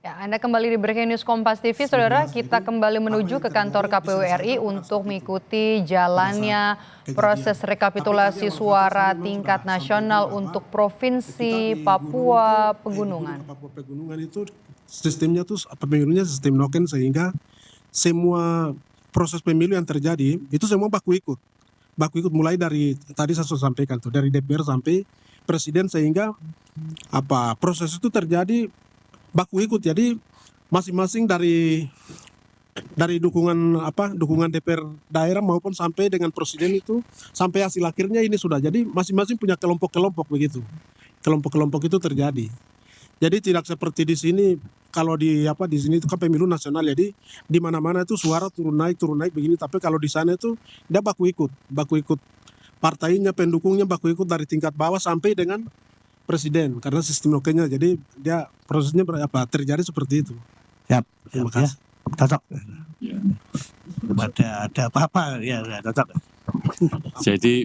Ya, Anda kembali di Breaking News Kompas TV, Saudara. Kita kembali menuju ke kantor KPU RI untuk mengikuti jalannya proses rekapitulasi suara tingkat nasional untuk Provinsi Papua Pegunungan. Papua Pegunungan itu sistemnya tuh pemilunya sistem noken, sehingga semua proses pemilu yang terjadi itu semua baku ikut mulai dari tadi saya sudah sampaikan tuh, dari DPR sampai presiden, sehingga proses itu terjadi baku ikut. Jadi masing-masing dari dukungan DPR daerah maupun sampai dengan presiden itu, sampai hasil akhirnya ini sudah. Jadi masing-masing punya kelompok-kelompok begitu. Kelompok-kelompok itu terjadi. Jadi tidak seperti di sini. Kalau di sini itu kan pemilu nasional, jadi di mana-mana itu suara turun naik begini. Tapi kalau di sana itu dia baku ikut partainya, pendukungnya baku ikut dari tingkat bawah sampai dengan presiden, karena sistem nokenya. Jadi dia prosesnya terjadi seperti itu. Siap, Terima kasih. cocok. Ada apa-apa ya, cocok. Jadi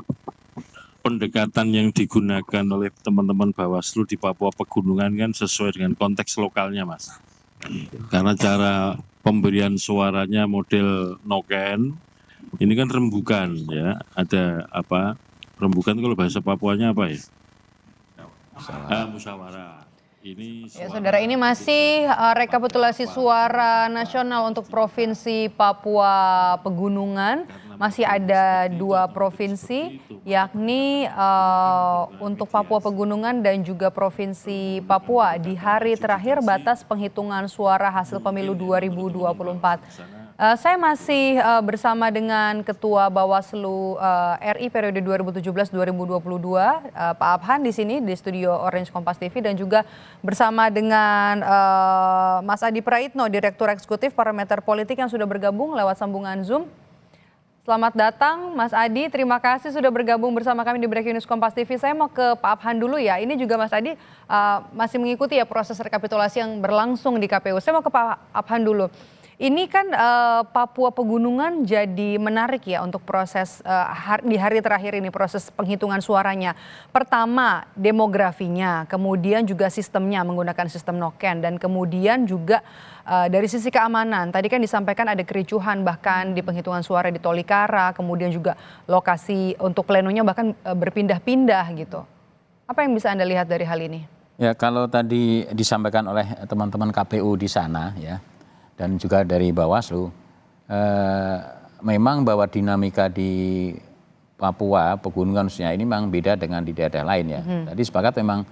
pendekatan yang digunakan oleh teman-teman Bawaslu di Papua Pegunungan kan sesuai dengan konteks lokalnya, Mas. Karena cara pemberian suaranya model noken, ini kan rembukan ya. Ada rembukan kalau bahasa Papuanya apa ya? Musyawarah. Ini Ya, Saudara, ini masih rekapitulasi suara nasional untuk Provinsi Papua Pegunungan. Masih ada 2 provinsi, yakni untuk Papua Pegunungan dan juga Provinsi Papua di hari terakhir batas penghitungan suara hasil pemilu 2024. Saya masih bersama dengan Ketua Bawaslu RI periode 2017-2022, Pak Abhan di sini di studio Orange Kompas TV, dan juga bersama dengan Mas Adi Praitno, Direktur Eksekutif Parameter Politik yang sudah bergabung lewat sambungan Zoom. Selamat datang Mas Adi, terima kasih sudah bergabung bersama kami di Breaking News Kompas TV. Saya mau ke Pak Abhan dulu ya. Ini juga Mas Adi masih mengikuti ya proses rekapitulasi yang berlangsung di KPU. Saya mau ke Pak Abhan dulu. Ini kan Papua Pegunungan jadi menarik ya untuk proses di hari terakhir ini, proses penghitungan suaranya. Pertama demografinya, kemudian juga sistemnya menggunakan sistem noken, dan kemudian juga dari sisi keamanan. Tadi kan disampaikan ada kericuhan bahkan di penghitungan suara di Tolikara, kemudian juga lokasi untuk plenonya bahkan berpindah-pindah gitu. Apa yang bisa Anda lihat dari hal ini? Ya, kalau tadi disampaikan oleh teman-teman KPU di sana ya, dan juga dari Bawaslu, memang bahwa dinamika di Papua Pegunungan khususnya ini memang beda dengan di daerah lain ya. Tadi sepakat memang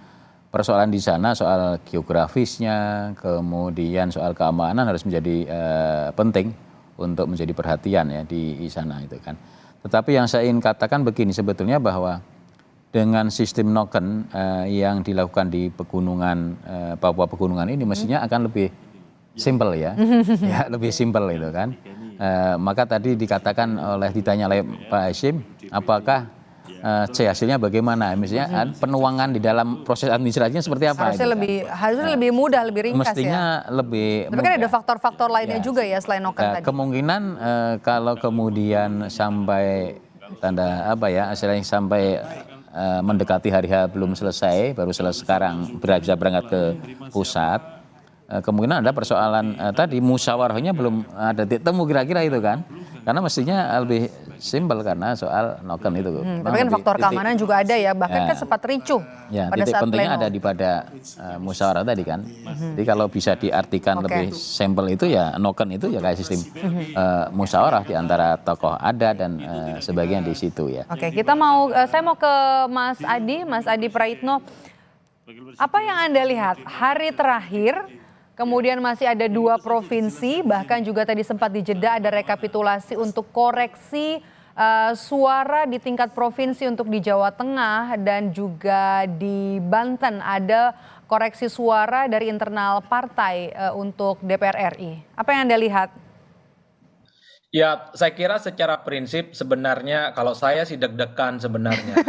persoalan di sana soal geografisnya, kemudian soal keamanan harus menjadi penting untuk menjadi perhatian ya di sana itu kan. Tetapi yang saya ingin katakan begini, sebetulnya bahwa dengan sistem noken yang dilakukan di pegunungan Papua Pegunungan ini mestinya akan lebih simple ya, ya lebih simple itu kan. Maka tadi ditanya oleh Pak Hashim, apakah hasilnya bagaimana? Misalnya penuangan di dalam proses administrasinya seperti apa? Harusnya lebih mudah, lebih ringkas mestinya ya. Lebih. Tapi kan ada faktor-faktor lainnya juga ya selain noken tadi. Kemungkinan kalau kemudian sampai hasilnya sampai mendekati hari H belum selesai, baru sekarang bisa berangkat ke pusat. Kemungkinan ada persoalan tadi musyawarahnya belum ada temu kira-kira itu kan, karena mestinya lebih simpel karena soal noken itu. Tapi kan faktor keamanan juga ada ya, bahkan kan sempat ricuh ya, pada saat pentingnya pleno. ada pada musyawarah tadi kan. Jadi kalau bisa diartikan lebih simpel itu ya noken itu ya kayak sistem musyawarah di antara tokoh adat dan sebagian di situ ya. Oke, saya mau ke Mas Adi Praitno. Apa yang Anda lihat hari terakhir? Kemudian masih ada 2 provinsi, bahkan juga tadi sempat dijeda ada rekapitulasi untuk koreksi suara di tingkat provinsi untuk di Jawa Tengah dan juga di Banten ada koreksi suara dari internal partai untuk DPR RI. Apa yang Anda lihat? Ya, saya kira secara prinsip sebenarnya kalau saya sih deg-degan sebenarnya.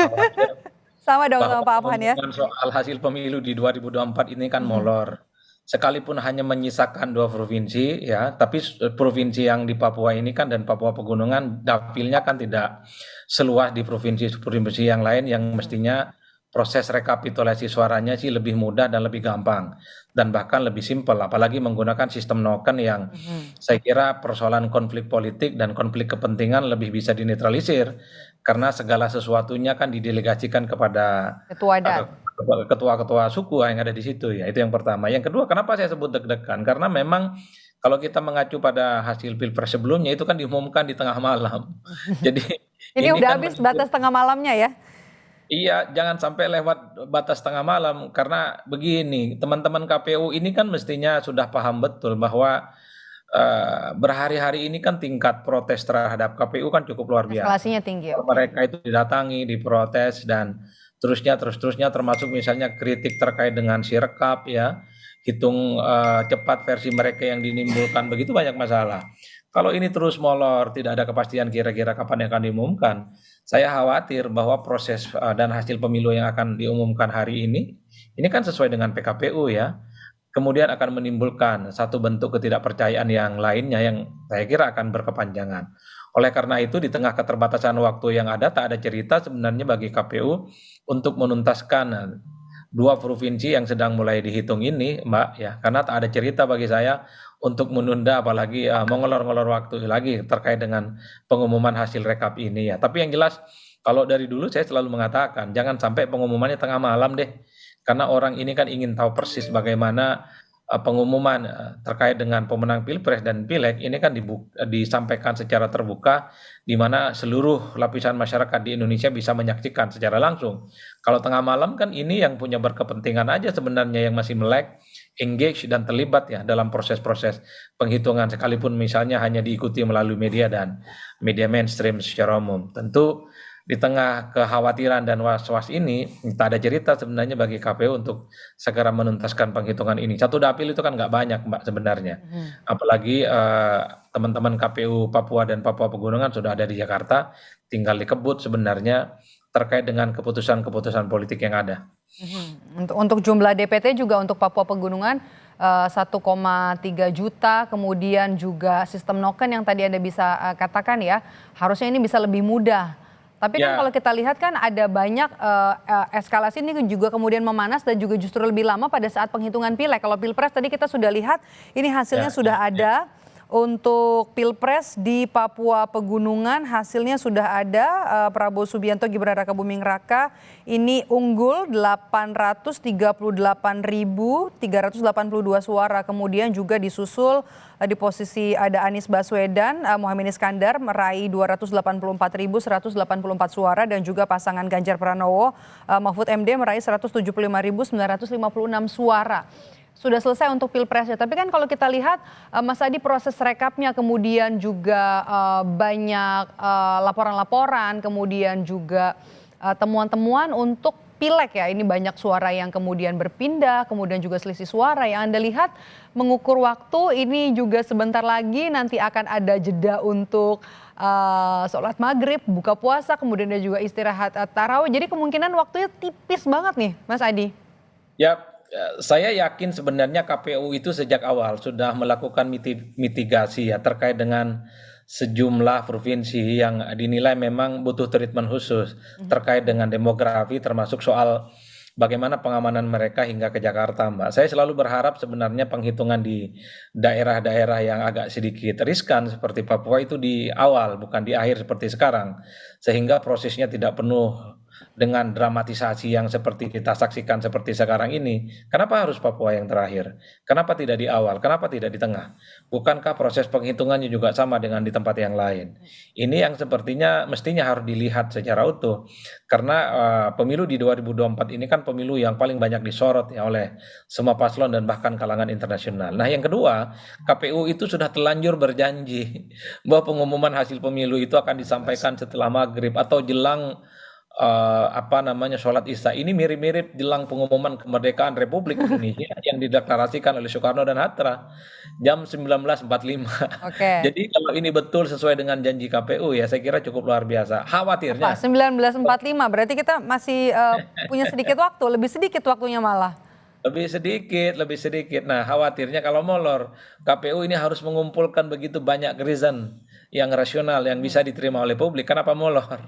Sama dong sama Pak Abhan ya. Soal hasil pemilu di 2024 ini kan molor. Sekalipun hanya menyisakan 2 provinsi ya, tapi provinsi yang di Papua ini kan dan Papua Pegunungan dapilnya kan tidak seluas di provinsi yang lain yang mestinya proses rekapitulasi suaranya sih lebih mudah dan lebih gampang dan bahkan lebih simpel, apalagi menggunakan sistem noken yang saya kira persoalan konflik politik dan konflik kepentingan lebih bisa dinetralisir karena segala sesuatunya kan didelegasikan kepada Ketua adat. ketua-ketua suku yang ada di situ ya. Itu yang pertama. Yang kedua, kenapa saya sebut deg-degan? Karena memang kalau kita mengacu pada hasil Pilpres sebelumnya itu kan diumumkan di tengah malam. Jadi Ini udah kan habis batas tengah malamnya ya. iya, jangan sampai lewat batas tengah malam karena begini, teman-teman KPU ini kan mestinya sudah paham betul bahwa berhari-hari ini kan tingkat protes terhadap KPU kan cukup luar biasa. Eskalasinya tinggi. Oke. Mereka itu didatangi, diprotes dan terus-terusnya termasuk misalnya kritik terkait dengan sirekap ya, hitung cepat versi mereka yang dinimbulkan begitu banyak masalah. Kalau ini terus molor, tidak ada kepastian kira-kira kapan akan diumumkan, saya khawatir bahwa proses dan hasil pemilu yang akan diumumkan hari ini kan sesuai dengan PKPU ya, kemudian akan menimbulkan satu bentuk ketidakpercayaan yang lainnya yang saya kira akan berkepanjangan. Oleh karena itu di tengah keterbatasan waktu yang ada, tak ada cerita sebenarnya bagi KPU untuk menuntaskan dua provinsi yang sedang mulai dihitung ini, Mbak, ya, karena tak ada cerita bagi saya untuk menunda apalagi mengolor-ngolor waktu lagi terkait dengan pengumuman hasil rekap ini ya. Tapi yang jelas kalau dari dulu saya selalu mengatakan jangan sampai pengumumannya tengah malam deh. Karena orang ini kan ingin tahu persis bagaimana pengumuman terkait dengan pemenang Pilpres dan Pileg ini kan disampaikan secara terbuka di mana seluruh lapisan masyarakat di Indonesia bisa menyaksikan secara langsung. Kalau tengah malam kan ini yang punya berkepentingan aja sebenarnya yang masih melek, engage dan terlibat ya dalam proses-proses penghitungan sekalipun misalnya hanya diikuti melalui media dan media mainstream secara umum. Tentu di tengah kekhawatiran dan was-was ini, tak ada cerita sebenarnya bagi KPU untuk segera menuntaskan penghitungan ini. Satu dapil itu kan nggak banyak, Mbak, sebenarnya. Apalagi teman-teman KPU Papua dan Papua Pegunungan sudah ada di Jakarta, tinggal dikebut sebenarnya terkait dengan keputusan-keputusan politik yang ada. Untuk jumlah DPT juga untuk Papua Pegunungan 1,3 juta, kemudian juga sistem noken yang tadi Anda bisa katakan ya, harusnya ini bisa lebih mudah. Tapi kan kalau kita lihat kan ada banyak eskalasi ini juga kemudian memanas dan juga justru lebih lama pada saat penghitungan pileg. Kalau Pilpres tadi kita sudah lihat ini hasilnya sudah ada. Untuk Pilpres di Papua Pegunungan hasilnya sudah ada, Prabowo Subianto Gibran Rakabuming Raka ini unggul 838.382 suara. Kemudian juga disusul di posisi ada Anies Baswedan, Muhaimin Iskandar meraih 284.184 suara dan juga pasangan Ganjar Pranowo, Mahfud MD meraih 175.956 suara. Sudah selesai untuk Pilpresnya. Tapi kan kalau kita lihat Mas Adi proses rekapnya kemudian juga banyak laporan-laporan, kemudian juga temuan-temuan untuk Pileg ya. Ini banyak suara yang kemudian berpindah, kemudian juga selisih suara yang Anda lihat mengukur waktu ini juga sebentar lagi nanti akan ada jeda untuk sholat maghrib, buka puasa, kemudian ada juga istirahat tarawih. Jadi kemungkinan waktunya tipis banget nih Mas Adi. Ya, saya yakin sebenarnya KPU itu sejak awal sudah melakukan mitigasi ya terkait dengan sejumlah provinsi yang dinilai memang butuh treatment khusus terkait dengan demografi termasuk soal bagaimana pengamanan mereka hingga ke Jakarta, Mbak. Saya selalu berharap sebenarnya penghitungan di daerah-daerah yang agak sedikit riskan seperti Papua itu di awal bukan di akhir seperti sekarang sehingga prosesnya tidak penuh dengan dramatisasi yang seperti kita saksikan seperti sekarang ini. Kenapa harus Papua yang terakhir? Kenapa tidak di awal? Kenapa tidak di tengah? Bukankah proses penghitungannya juga sama dengan di tempat yang lain? Ini yang sepertinya mestinya harus dilihat secara utuh. Karena pemilu di 2024 ini kan pemilu yang paling banyak disorot ya oleh semua paslon dan bahkan kalangan internasional. Nah yang kedua, KPU itu sudah telanjur berjanji bahwa pengumuman hasil pemilu itu akan disampaikan setelah maghrib atau jelang sholat Isya. Ini mirip-mirip jelang pengumuman kemerdekaan Republik Indonesia yang dideklarasikan oleh Soekarno dan Hatta jam 19.45. Jadi kalau ini betul sesuai dengan janji KPU ya saya kira cukup luar biasa. Khawatirnya 19.45 berarti kita masih punya sedikit waktu, lebih sedikit waktunya malah. Lebih sedikit. Nah, khawatirnya kalau molor, KPU ini harus mengumpulkan begitu banyak reason yang rasional yang bisa diterima oleh publik. Kenapa molor?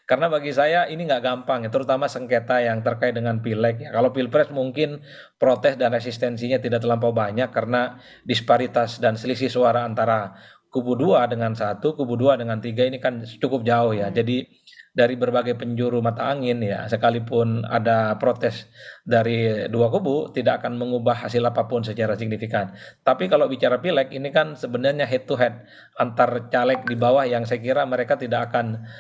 Karena bagi saya ini nggak gampang ya, terutama sengketa yang terkait dengan pileg ya. Kalau pilpres mungkin protes dan resistensinya tidak terlampau banyak karena disparitas dan selisih suara antara kubu 2 dengan 1, kubu 2 dengan 3 ini kan cukup jauh ya. Jadi dari berbagai penjuru mata angin ya, sekalipun ada protes dari dua kubu tidak akan mengubah hasil apapun secara signifikan. Tapi kalau bicara pileg ini kan sebenarnya head to head antar caleg di bawah yang saya kira mereka tidak akan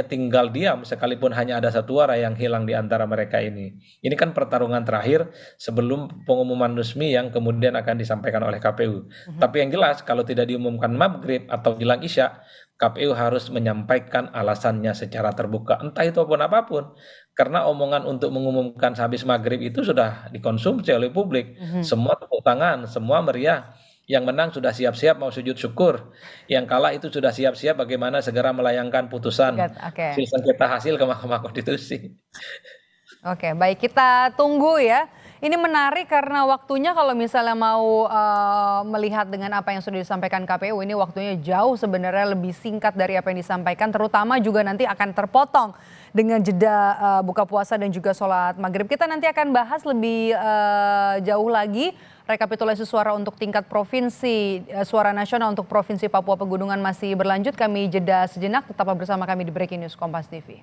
tinggal diam sekalipun hanya ada satu suara yang hilang di antara mereka ini. Ini kan pertarungan terakhir sebelum pengumuman resmi yang kemudian akan disampaikan oleh KPU. Tapi yang jelas kalau tidak diumumkan maghrib atau jelang isya, KPU harus menyampaikan alasannya secara terbuka, entah itu apapun. Karena omongan untuk mengumumkan sehabis maghrib itu sudah dikonsumsi oleh publik. Semua tepuk tangan, semua meriah. Yang menang sudah siap-siap mau sujud syukur. Yang kalah itu sudah siap-siap bagaimana segera melayangkan putusan Oke. sengketa hasil ke Mahkamah Konstitusi. Oke, baik, kita tunggu ya. Ini menarik karena waktunya kalau misalnya mau melihat dengan apa yang sudah disampaikan KPU, ini waktunya jauh sebenarnya lebih singkat dari apa yang disampaikan, terutama juga nanti akan terpotong dengan jeda buka puasa dan juga sholat maghrib. Kita nanti akan bahas lebih jauh lagi. Rekapitulasi suara untuk tingkat provinsi, suara nasional untuk Provinsi Papua Pegunungan masih berlanjut. Kami jeda sejenak, tetap bersama kami di Breaking News Kompas TV.